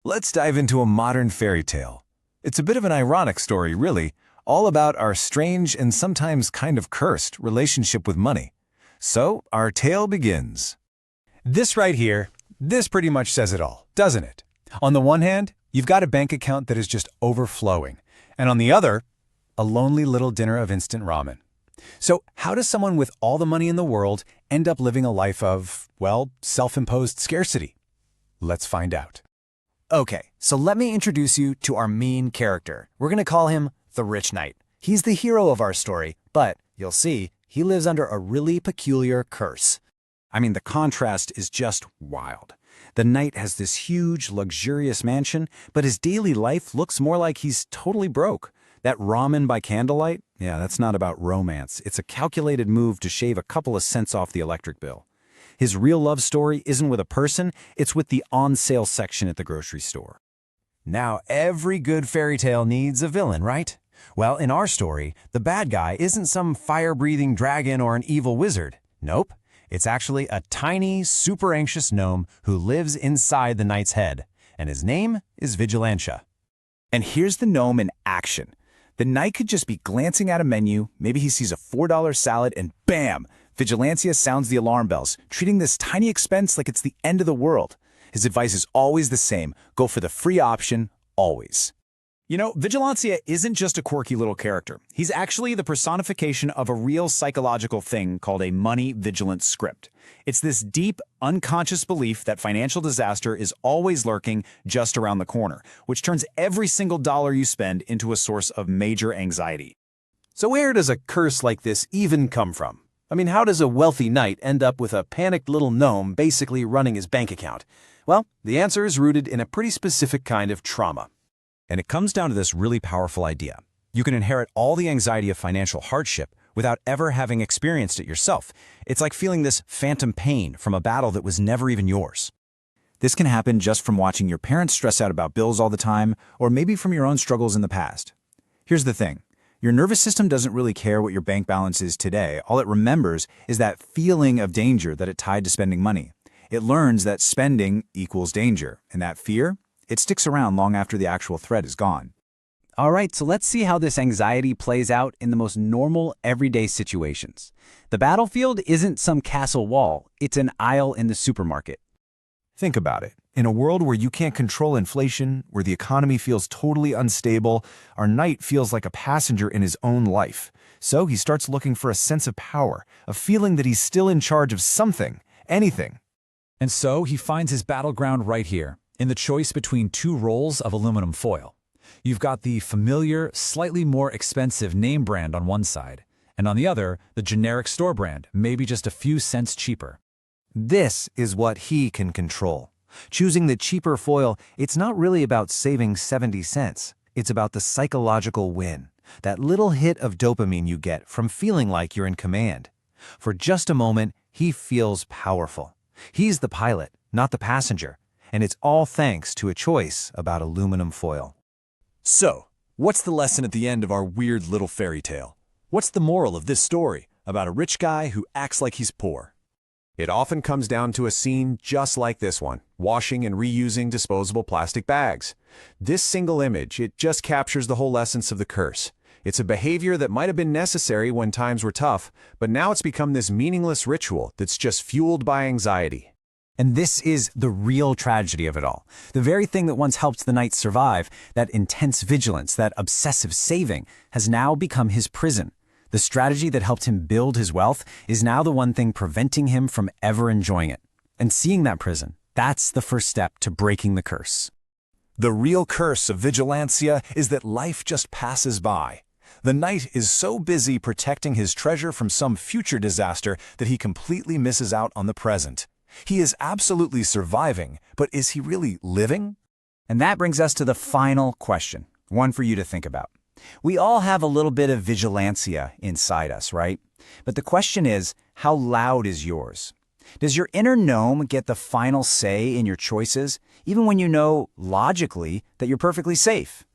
Let's dive into a modern fairy tale. It's a bit of an ironic story, really, all about our strange and sometimes kind of cursed relationship with money. So, our tale begins. This right here, this pretty much says it all, doesn't it? On the one hand, you've got a bank account that is just overflowing, and on the other, a lonely little dinner of instant ramen. So how does someone with all the money in the world end up living a life of, well, self-imposed scarcity? Let's find out. Okay, so let me introduce you to our main character. We're gonna call him the Rich Knight. He's the hero of our story, but you'll see, he lives under a really peculiar curse. I mean, the contrast is just wild. The knight has this huge, luxurious mansion, but his daily life looks more like he's totally broke. That ramen by candlelight? Yeah, that's not about romance. It's a calculated move to shave a couple of cents off the electric bill. His real love story isn't with a person, it's with the on-sale section at the grocery store. Now, every good fairy tale needs a villain, right? Well, in our story, the bad guy isn't some fire-breathing dragon or an evil wizard. Nope. It's actually a tiny, super anxious gnome who lives inside the knight's head, and his name is Vigilantia. And here's the gnome in action. The knight could just be glancing at a menu, maybe he sees a $4 salad, and bam! Vigilancia sounds the alarm bells, treating this tiny expense like it's the end of the world. His advice is always the same: go for the free option, always. You know, Vigilancia isn't just a quirky little character. He's actually the personification of a real psychological thing called a money vigilance script. It's this deep, unconscious belief that financial disaster is always lurking just around the corner, which turns every single dollar you spend into a source of major anxiety. So where does a curse like this even come from? I mean, how does a wealthy knight end up with a panicked little gnome basically running his bank account? Well, the answer is rooted in a pretty specific kind of trauma. And it comes down to this really powerful idea. You can inherit all the anxiety of financial hardship without ever having experienced it yourself. It's like feeling this phantom pain from a battle that was never even yours. This can happen just from watching your parents stress out about bills all the time, or maybe from your own struggles in the past. Here's the thing. Your nervous system doesn't really care what your bank balance is today. All it remembers is that feeling of danger that it tied to spending money. It learns that spending equals danger, and that fear, it sticks around long after the actual threat is gone. All right, so let's see how this anxiety plays out in the most normal, everyday situations. The battlefield isn't some castle wall, it's an aisle in the supermarket. Think about it. In a world where you can't control inflation, where the economy feels totally unstable, our knight feels like a passenger in his own life. So he starts looking for a sense of power, a feeling that he's still in charge of something, anything. And so he finds his battleground right here, in the choice between two rolls of aluminum foil. You've got the familiar, slightly more expensive name brand on one side, and on the other, the generic store brand, maybe just a few cents cheaper. This is what he can control. Choosing the cheaper foil, it's not really about saving 70 cents. It's about the psychological win, that little hit of dopamine you get from feeling like you're in command. For just a moment, he feels powerful. He's the pilot, not the passenger. And it's all thanks to a choice about aluminum foil. So, what's the lesson at the end of our weird little fairy tale? What's the moral of this story about a rich guy who acts like he's poor? It often comes down to a scene just like this one, washing and reusing disposable plastic bags. This single image, it just captures the whole essence of the curse. It's a behavior that might have been necessary when times were tough, but now it's become this meaningless ritual that's just fueled by anxiety. And this is the real tragedy of it all. The very thing that once helped the knight survive, that intense vigilance, that obsessive saving, has now become his prison. The strategy that helped him build his wealth is now the one thing preventing him from ever enjoying it. And seeing that prison, that's the first step to breaking the curse. The real curse of Vigilancia is that life just passes by. The knight is so busy protecting his treasure from some future disaster that he completely misses out on the present. He is absolutely surviving, but is he really living? And that brings us to the final question, one for you to think about. We all have a little bit of vigilancia inside us, right? But the question is, how loud is yours? Does your inner gnome get the final say in your choices, even when you know, logically, that you're perfectly safe?